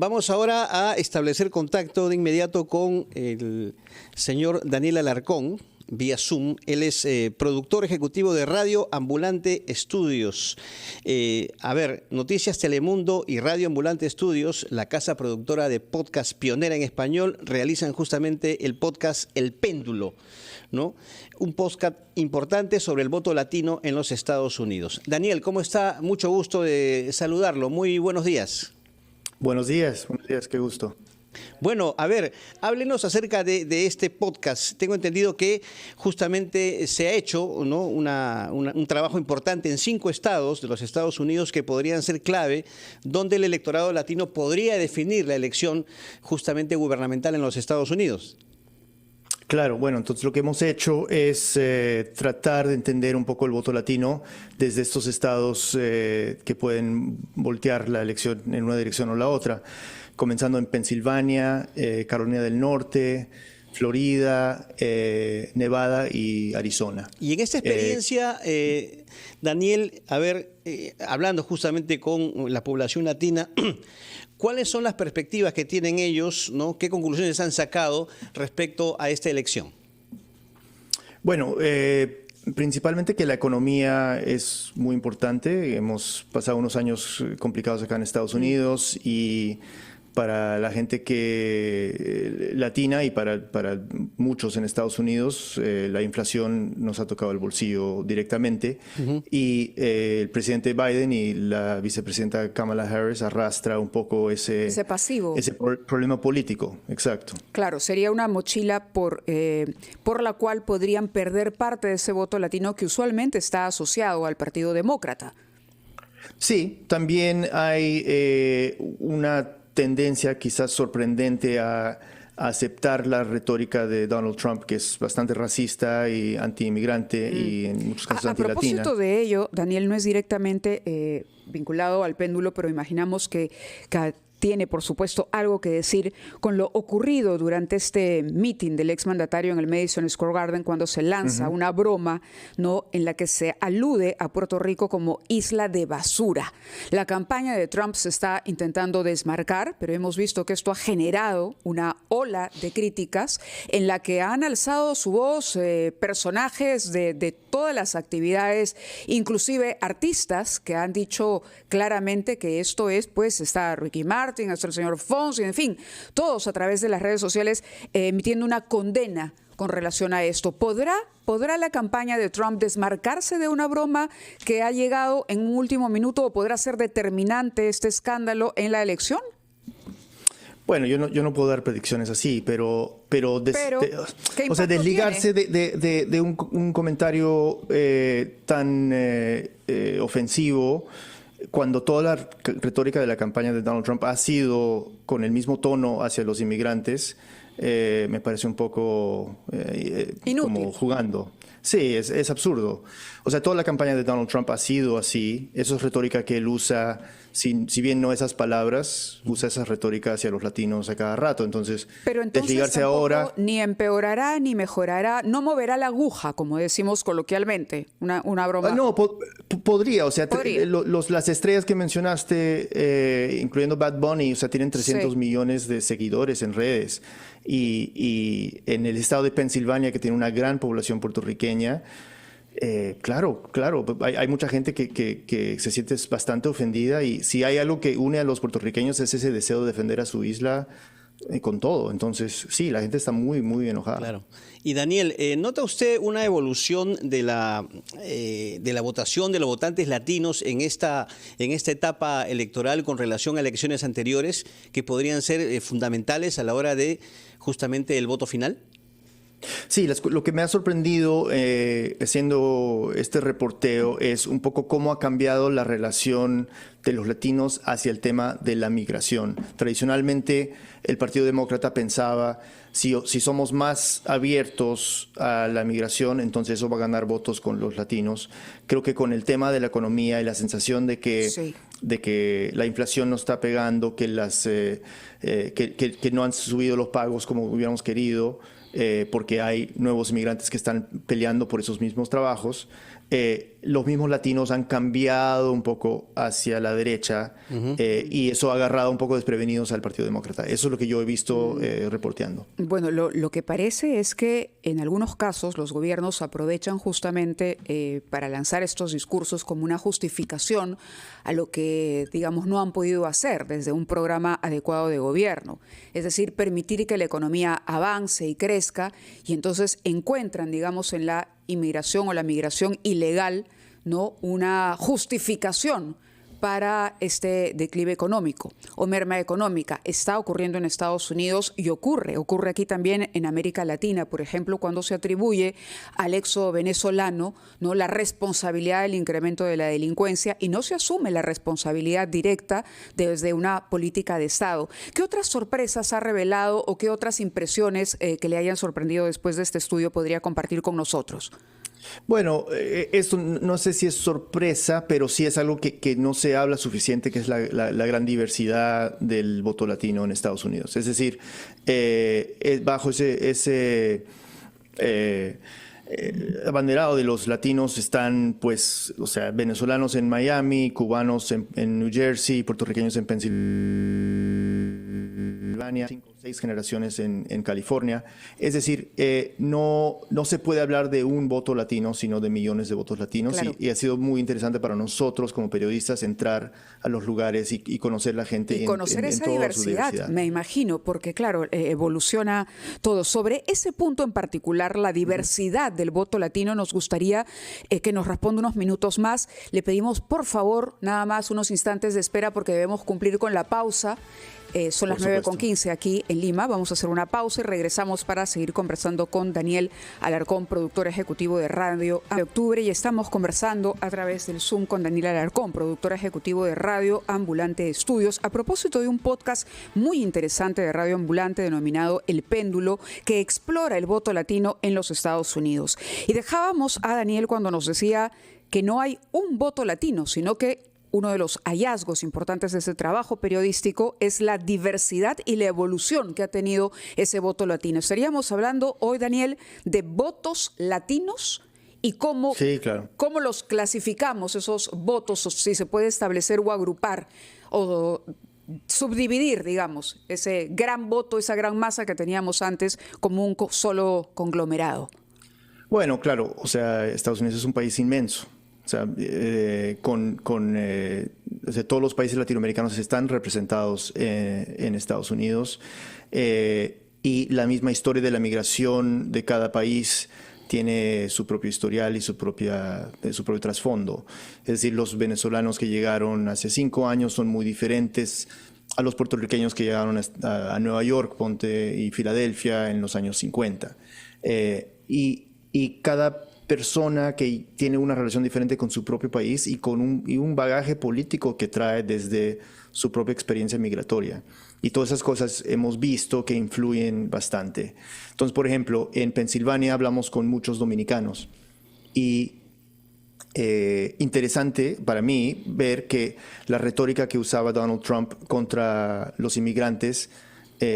vamos ahora a establecer contacto de inmediato con el señor Daniel Alarcón, vía Zoom. Él es productor ejecutivo de Radio Ambulante Estudios. Noticias Telemundo y Radio Ambulante Estudios, la casa productora de podcast pionera en español, realizan justamente el podcast El Péndulo, ¿no? Un podcast importante sobre el voto latino en los Estados Unidos. Daniel, ¿cómo está? Mucho gusto de saludarlo. Muy buenos días. Buenos días, qué gusto. Bueno, háblenos acerca de este podcast. Tengo entendido que justamente se ha hecho, ¿no?, un trabajo importante en 5 estados de los Estados Unidos que podrían ser clave, donde el electorado latino podría definir la elección justamente gubernamental en los Estados Unidos. Claro, bueno, entonces lo que hemos hecho es tratar de entender un poco el voto latino desde estos estados que pueden voltear la elección en una dirección o la otra, comenzando en Pensilvania, Carolina del Norte, Florida, Nevada y Arizona. Y en esta experiencia, Daniel, hablando justamente con la población latina, ¿cuáles son las perspectivas que tienen ellos, ¿no? ¿Qué conclusiones han sacado respecto a esta elección? Bueno, principalmente que la economía es muy importante. Hemos pasado unos años complicados acá en Estados Unidos y para la gente latina y para muchos en Estados Unidos, la inflación nos ha tocado el bolsillo directamente. Y el presidente Biden y la vicepresidenta Kamala Harris arrastra un poco ese problema político. Exacto. Claro, sería una mochila por la cual podrían perder parte de ese voto latino que usualmente está asociado al Partido Demócrata. Sí, también hay una tendencia quizás sorprendente a aceptar la retórica de Donald Trump, que es bastante racista y anti-inmigrante y en muchos casos antilatina. A propósito de ello, Daniel, no es directamente vinculado al péndulo, pero imaginamos que tiene, por supuesto, algo que decir con lo ocurrido durante este meeting del exmandatario en el Madison Square Garden, cuando se lanza una broma, ¿no?, en la que se alude a Puerto Rico como isla de basura. La campaña de Trump se está intentando desmarcar, pero hemos visto que esto ha generado una ola de críticas en la que han alzado su voz personajes de todas las actividades, inclusive artistas que han dicho claramente que esto es, pues, está Ricky Martin, hasta el señor Fonsi, en fin, todos a través de las redes sociales emitiendo una condena con relación a esto. ¿Podrá la campaña de Trump desmarcarse de una broma que ha llegado en un último minuto o podrá ser determinante este escándalo en la elección? Bueno, yo no puedo dar predicciones así, pero desligarse de un comentario tan ofensivo, cuando toda la retórica de la campaña de Donald Trump ha sido con el mismo tono hacia los inmigrantes, me parece un poco como jugando. Sí, es absurdo. O sea, toda la campaña de Donald Trump ha sido así. Eso es retórica que él usa, si bien no esas palabras, usa esa retórica hacia los latinos a cada rato. Entonces, desligarse ahora ni empeorará ni mejorará, no moverá la aguja, como decimos coloquialmente, una broma. No, podría. O sea, las estrellas que mencionaste, incluyendo Bad Bunny, o sea, tienen 300 millones de seguidores en redes. Y en el estado de Pensilvania, que tiene una gran población puertorriqueña, claro, hay mucha gente que se siente bastante ofendida, y si hay algo que une a los puertorriqueños es ese deseo de defender a su isla con todo. Entonces, sí, la gente está muy, muy enojada. Claro. Y Daniel, ¿nota usted una evolución de la votación de los votantes latinos en esta etapa electoral con relación a elecciones anteriores que podrían ser fundamentales a la hora de justamente el voto final? Sí, lo que me ha sorprendido haciendo este reporteo es un poco cómo ha cambiado la relación de los latinos hacia el tema de la migración. Tradicionalmente, el Partido Demócrata pensaba, si somos más abiertos a la migración, entonces eso va a ganar votos con los latinos. Creo que con el tema de la economía y la sensación de que la inflación no está pegando, que no han subido los pagos como hubiéramos querido, porque hay nuevos inmigrantes que están peleando por esos mismos trabajos, los mismos latinos han cambiado un poco hacia la derecha y eso ha agarrado un poco desprevenidos al Partido Demócrata. Eso es lo que yo he visto reporteando. Bueno, lo que parece es que en algunos casos los gobiernos aprovechan justamente para lanzar estos discursos como una justificación a lo que, digamos, no han podido hacer desde un programa adecuado de gobierno. Es decir, permitir que la economía avance y crezca, y entonces encuentran, digamos, en la inmigración o la migración ilegal, ¿no?, una justificación para este declive económico o merma económica. Está ocurriendo en Estados Unidos y ocurre aquí también en América Latina, por ejemplo, cuando se atribuye al éxodo venezolano, ¿no?, la responsabilidad del incremento de la delincuencia y no se asume la responsabilidad directa desde una política de Estado. ¿Qué otras sorpresas ha revelado o qué otras impresiones que le hayan sorprendido después de este estudio podría compartir con nosotros? Bueno, esto no sé si es sorpresa, pero sí es algo que no se habla suficiente, que es la gran diversidad del voto latino en Estados Unidos. Es decir, bajo ese abanderado de los latinos están, pues, o sea, venezolanos en Miami, cubanos en New Jersey, puertorriqueños en Pensilvania, 5 o 6 generaciones en California. Es decir, no se puede hablar de un voto latino, sino de millones de votos latinos. Claro. Y ha sido muy interesante para nosotros como periodistas entrar a los lugares y conocer la gente y conocer esa toda su diversidad. Me imagino, porque claro, evoluciona todo. Sobre ese punto en particular, la diversidad del voto latino, nos gustaría que nos responda unos minutos más. Le pedimos, por favor, nada más unos instantes de espera porque debemos cumplir con la pausa. Son las 9:15 aquí en Lima. Vamos a hacer una pausa y regresamos para seguir conversando con Daniel Alarcón, productor ejecutivo de Radio de Octubre. Y estamos conversando a través del Zoom con Daniel Alarcón, productor ejecutivo de Radio Ambulante Estudios, a propósito de un podcast muy interesante de Radio Ambulante denominado El Péndulo, que explora el voto latino en los Estados Unidos. Y dejábamos a Daniel cuando nos decía que no hay un voto latino, sino que uno de los hallazgos importantes de ese trabajo periodístico es la diversidad y la evolución que ha tenido ese voto latino. Estaríamos hablando hoy, Daniel, de votos latinos y cómo, sí, claro, cómo los clasificamos, esos votos, o si se puede establecer o agrupar o subdividir, digamos, ese gran voto, esa gran masa que teníamos antes como un solo conglomerado. Bueno, claro, o sea, Estados Unidos es un país inmenso. O sea, todos los países latinoamericanos están representados en Estados Unidos y la misma historia de la migración de cada país tiene su propio historial y su propio trasfondo. Es decir, los venezolanos que llegaron hace 5 años son muy diferentes a los puertorriqueños que llegaron a Nueva York, Ponte y Filadelfia en los años 50. Y cada persona que tiene una relación diferente con su propio país y con un bagaje político que trae desde su propia experiencia migratoria. Y todas esas cosas hemos visto que influyen bastante. Entonces, por ejemplo, en Pensilvania hablamos con muchos dominicanos y interesante para mí ver que la retórica que usaba Donald Trump contra los inmigrantes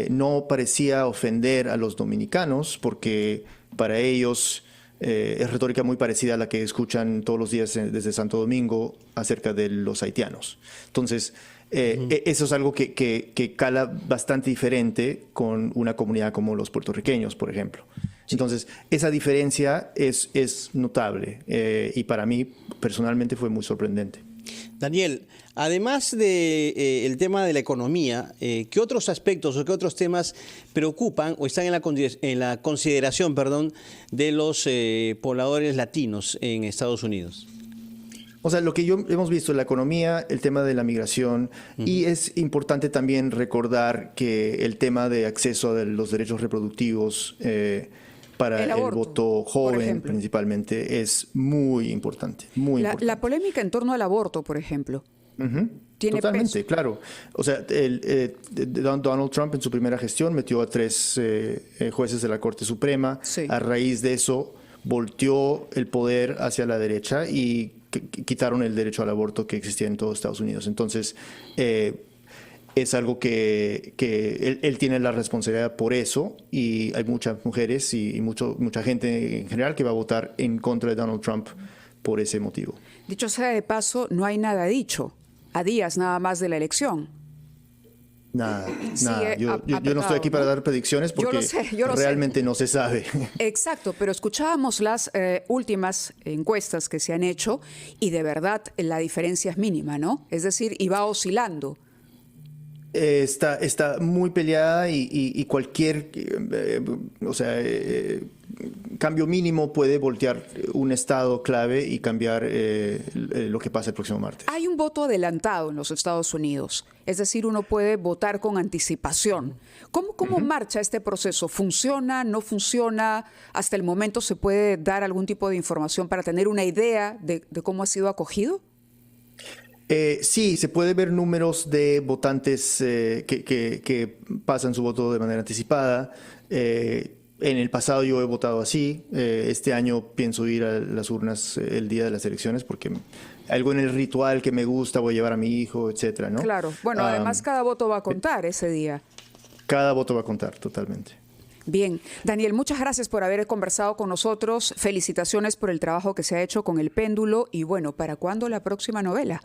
no parecía ofender a los dominicanos porque para ellos es retórica muy parecida a la que escuchan todos los días desde Santo Domingo acerca de los haitianos. Entonces, eso es algo que cala bastante diferente con una comunidad como los puertorriqueños, por ejemplo. Entonces, esa diferencia es notable y para mí personalmente fue muy sorprendente. Daniel, además del tema de la economía, ¿qué otros aspectos o qué otros temas preocupan o están en la consideración, de los pobladores latinos en Estados Unidos? O sea, lo que hemos visto en la economía, el tema de la migración, y es importante también recordar que el tema de acceso a los derechos reproductivos para el voto joven principalmente es muy importante, muy importante. La polémica en torno al aborto, por ejemplo. ¿Tiene totalmente, peso? claro. O sea, Donald Trump en su primera gestión metió a 3 jueces de la Corte Suprema. Sí. A raíz de eso volteó el poder hacia la derecha y quitaron el derecho al aborto que existía en todo Estados Unidos. Entonces, es algo que él tiene la responsabilidad por eso, y hay muchas mujeres y mucha gente en general que va a votar en contra de Donald Trump por ese motivo. Dicho sea de paso, no hay nada dicho, a días nada más de la elección. Nada. Sigue Yo no estoy aquí para dar predicciones porque yo lo realmente no se sabe. Exacto, pero escuchábamos las últimas encuestas que se han hecho y de verdad la diferencia es mínima, ¿no? Es decir, y va oscilando. Está muy peleada y cualquier cambio mínimo puede voltear un estado clave y cambiar lo que pasa el próximo martes. Hay un voto adelantado en los Estados Unidos, es decir, uno puede votar con anticipación. ¿Cómo marcha este proceso? ¿Funciona? ¿No funciona? ¿Hasta el momento se puede dar algún tipo de información para tener una idea de cómo ha sido acogido? Sí, se puede ver números de votantes que pasan su voto de manera anticipada. En el pasado yo he votado así. Este año pienso ir a las urnas el día de las elecciones porque algo en el ritual que me gusta, voy a llevar a mi hijo, etcétera, ¿no? Claro. Bueno, además cada voto va a contar ese día. Cada voto va a contar, totalmente. Bien, Daniel, muchas gracias por haber conversado con nosotros. Felicitaciones por el trabajo que se ha hecho con El Péndulo. Y bueno, ¿para cuándo la próxima novela?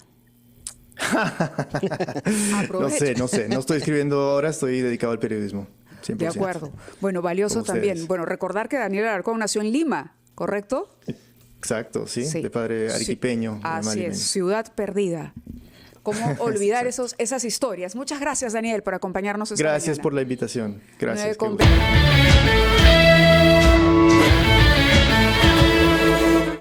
No sé. No estoy escribiendo ahora, estoy dedicado al periodismo. 100%. De acuerdo. Bueno, valioso también. Bueno, recordar que Daniel Alarcón nació en Lima, ¿correcto? Exacto, sí. De padre arequipeño. Sí. Así es, ciudad perdida. ¿Cómo olvidar esas historias? Muchas gracias, Daniel, por acompañarnos esta mañana. Gracias por la invitación. Gracias.